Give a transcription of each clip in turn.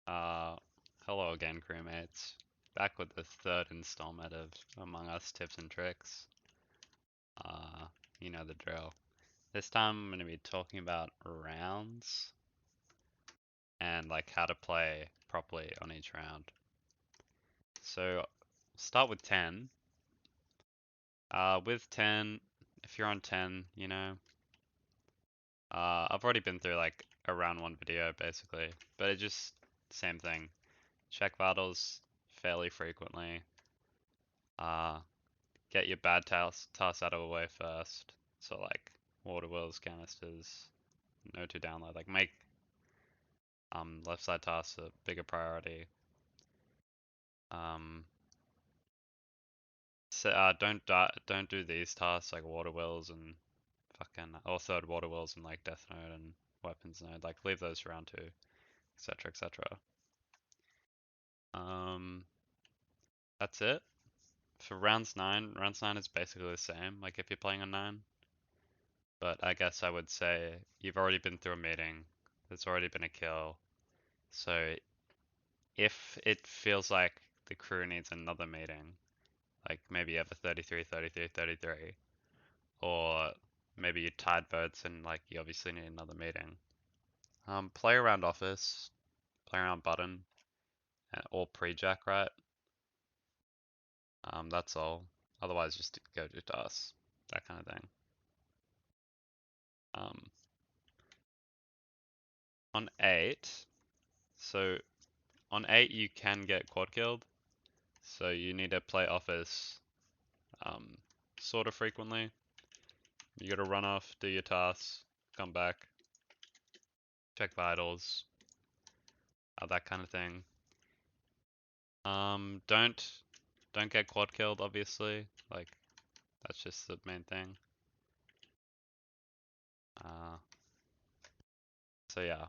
Uh, Hello again, crewmates. Back with the third installment of Among Us tips and tricks. Uh, you know the drill. This time I'm going to be talking about rounds and like how to play properly on each round. So start with 10. With 10, if you're on 10, I've already been through like a round 1 video basically, but it just same thing. Check vitals fairly frequently. Uh, get your bad tasks out of the way first. So like water wheels, canisters, no to download. Like make left side tasks a bigger priority. Um, so, don't do these tasks like water wheels and fucking or third water wheels and like death node and weapons node. Like leave those for round 2, etc. etc. Um, that's it. For rounds 9 is basically the same. Like if you're playing on 9. But I guess I would say you've already been through a meeting. There's already been a kill. So if it feels like the crew needs another meeting, like maybe you have a 33, 33, 33, or maybe you tied votes and like you obviously need another meeting. Play around office, play around button, or pre-jack, right? That's all. Otherwise, just go to tasks, that kind of thing. Um, on 8, so on 8 you can get quad killed, so you need to play office um, sort of frequently. You gotta run off, do your tasks, come back, check vitals, that kind of thing. Don't get quad killed, obviously. Like that's just the main thing. Uh, so yeah,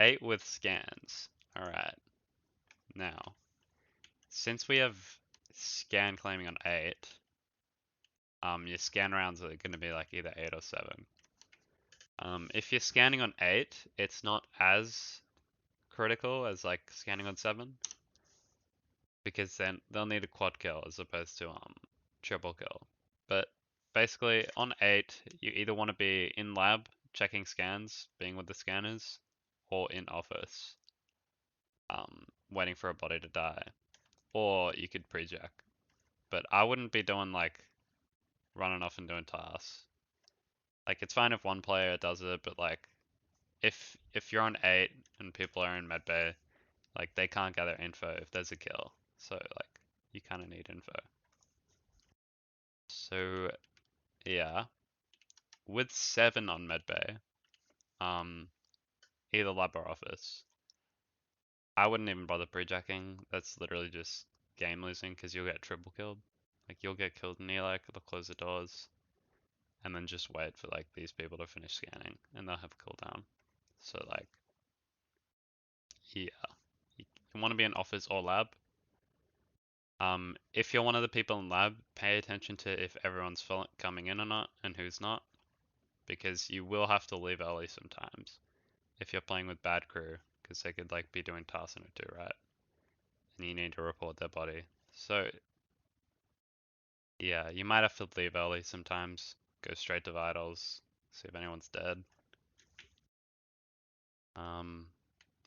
8 with scans. All right. Now, since we have scan claiming on 8, your scan rounds are going to be like either 8 or 7. If you're scanning on 8, it's not as critical as like scanning on 7, because then they'll need a quad kill as opposed to triple kill. But basically on 8, you either want to be in lab checking scans, being with the scanners, or in office, waiting for a body to die. Or you could pre-jack. But I wouldn't be doing like running off and doing tasks. Like it's fine if one player does it, but like if you're on 8 and people are in medbay, like they can't gather info if there's a kill. So like you kind of need info. So yeah, with 7 on medbay, um, either lab or office, I wouldn't even bother pre-jacking. That's literally just game losing because you'll get triple killed. Like you'll get killed in Elec, they'll close the doors, and then just wait for like these people to finish scanning, and they'll have a cooldown. So like, yeah, you want to be in office or lab. If you're one of the people in lab, pay attention to if everyone's coming in or not, and who's not, because you will have to leave early sometimes if you're playing with bad crew, because they could like be doing tasks in it too, right? And you need to report their body. So yeah, you might have to leave early sometimes, go straight to vitals, see if anyone's dead. Um,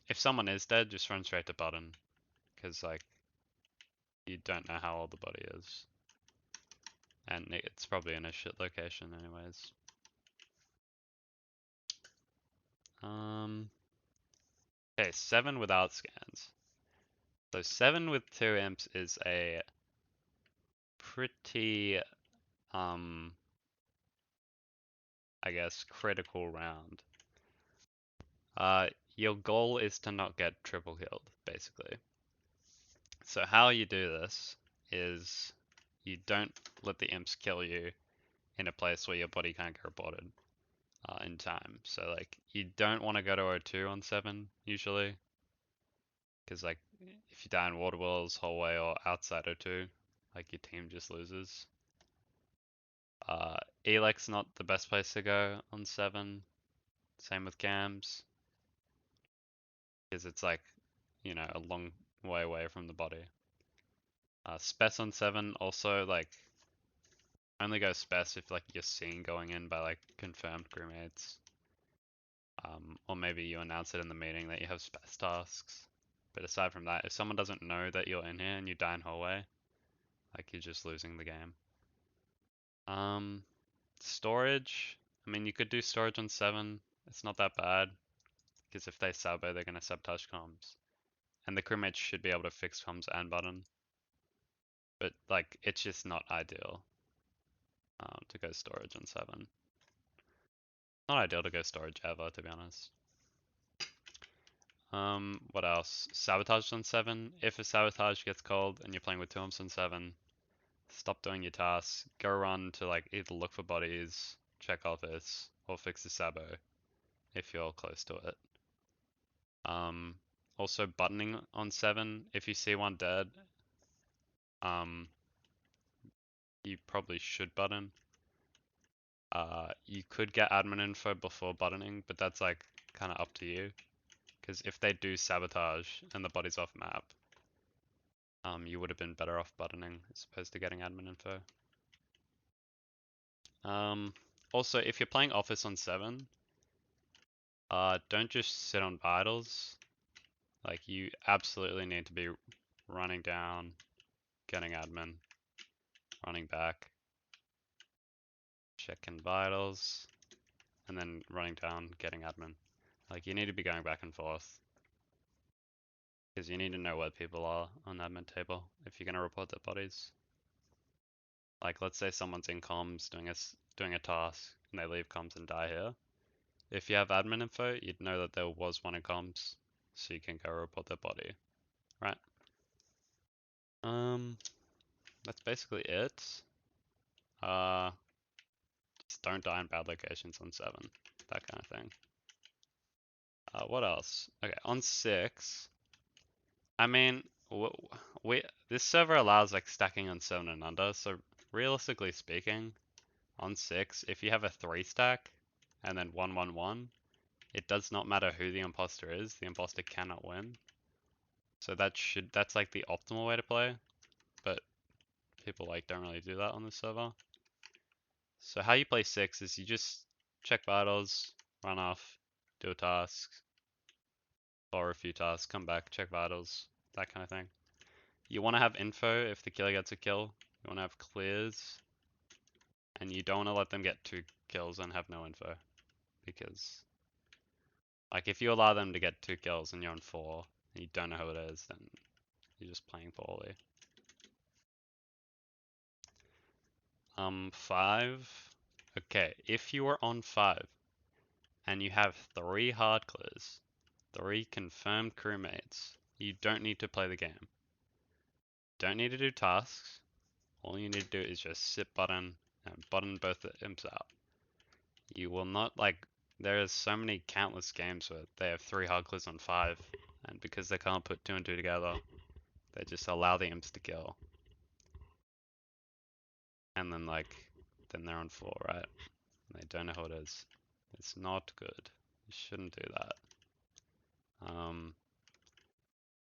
if someone is dead, just run straight to button, because like you don't know how old the body is, and it's probably in a shit location anyways. Okay, 7 without scans. So 7 with 2 imps is a pretty, I guess, critical round. Your goal is to not get triple killed, basically. So how you do this is you don't let the imps kill you in a place where your body can't get reported in time. So like you don't want to go to O2 on 7 usually, because like if you die in water wells, hallway, or outside O2, like your team just loses. Elec's not the best place to go on 7. Same with cams, because it's like you know, a long way away from the body. Spec on 7 also like only go spec if like you're seen going in by like confirmed crewmates. Or maybe you announce it in the meeting that you have spec tasks. But aside from that, if someone doesn't know that you're in here and you die in hallway, like you're just losing the game. Storage. I mean, you could do storage on 7. It's not that bad because if they sabo, they're gonna sabotage comms, and the crewmates should be able to fix comms and button. But like, it's just not ideal to go storage on 7. Not ideal to go storage ever, to be honest. What else? Sabotage on 7. If a sabotage gets called and you're playing with 2 imps on 7, stop doing your tasks. Go run to like either look for bodies, check office, or fix the sabo if you're close to it. Also buttoning on 7. If you see one dead, you probably should button. You could get admin info before buttoning, but that's like kind of up to you. Because if they do sabotage and the body's off map, you would have been better off buttoning as opposed to getting admin info. Also, if you're playing office on 7, don't just sit on vitals. Like, you absolutely need to be running down, getting admin, running back, checking vitals, and then running down, getting admin. Like, you need to be going back and forth. Because you need to know where people are on the admin table if you're going to report their bodies. Like, let's say someone's in comms doing a task and they leave comms and die here. If you have admin info, you'd know that there was one in comms, so you can go report their body, right? That's basically it. Just don't die in bad locations on 7, that kind of thing. What else? Okay, on 6, I mean, this server allows like stacking on 7 and under, so realistically speaking, on 6, if you have a 3 stack and then 1-1-1, it does not matter who the imposter is, the imposter cannot win. So that's like the optimal way to play, but people like don't really do that on this server. So how you play 6 is you just check vitals, run off, do a task, or a few tasks, come back, check vitals, that kind of thing. You want to have info if the killer gets a kill. You want to have clears, and you don't want to let them get 2 kills and have no info, because like if you allow them to get 2 kills and you're on 4 and you don't know who it is, then you're just playing poorly. 5. Okay, if you are on 5 and you have 3 hard clears, 3 confirmed crewmates, you don't need to play the game. Don't need to do tasks. All you need to do is just sit button and button both the imps out. You will not like, there are so many countless games where they have 3 hard clears on 5, and because they can't put 2 and 2 together, they just allow the imps to kill. And then like, then they're on 4, right? And they don't know who it is. It's not good. You shouldn't do that.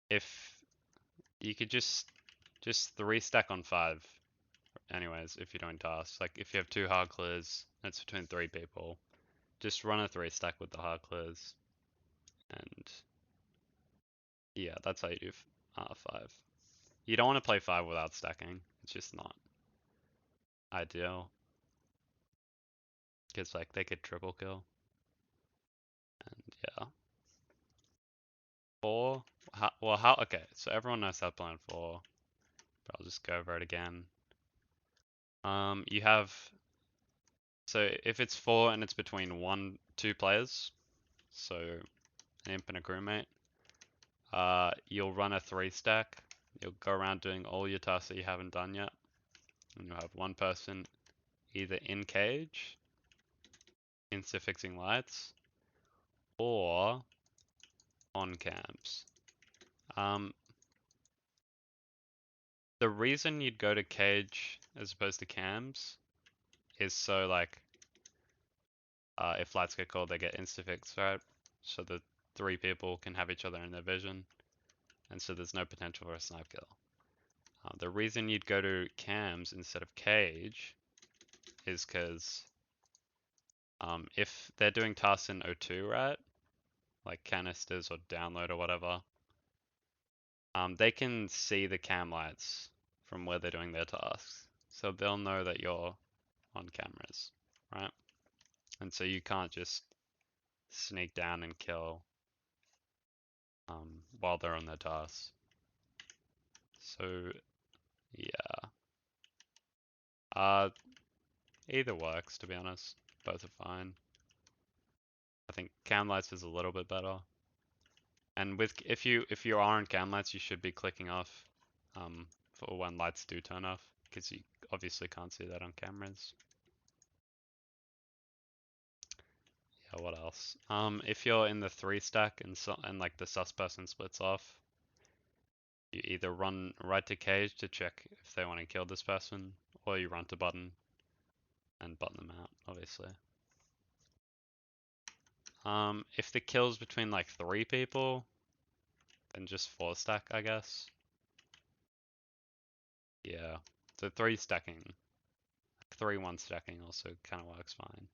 If you could just 3 stack on 5 anyways, if you're doing tasks. Like if you have 2 hard clears, that's between 3 people. Just run a 3 stack with the hard clears. And yeah, that's how you do 5. You don't want to play 5 without stacking. It's just not ideal. Because like they could triple kill. And yeah. 4. Okay, so everyone knows how to play on 4. But I'll just go over it again. You have, so if it's 4 and it's between 2 players, so an imp and a crewmate, you'll run a 3 stack. You'll go around doing all your tasks that you haven't done yet. And you'll have one person either in cage, insta fixing lights, or on cams. The reason you'd go to cage as opposed to cams is so like, if lights get called, they get insta fixed, right? So the 3 people can have each other in their vision. and so there's no potential for a snipe kill. The reason you'd go to cams instead of cage is because if they're doing tasks in O2, right, like canisters or download or whatever, they can see the cam lights from where they're doing their tasks. So they'll know that you're on cameras, right? And so you can't just sneak down and kill while they're on their tasks. So yeah, either works to be honest. Both are fine. I think cam lights is a little bit better. And with if you are on cam lights, you should be clicking off for when lights do turn off, because you obviously can't see that on cameras. Yeah, what else? If you're in the 3 stack and like the sus person splits off, you either run right to cage to check if they want to kill this person, or you run to button and button them out, obviously. If the kill's between like 3 people, then just 4 stack, I guess. Yeah, so 3 stacking, 3-1 stacking also kind of works fine.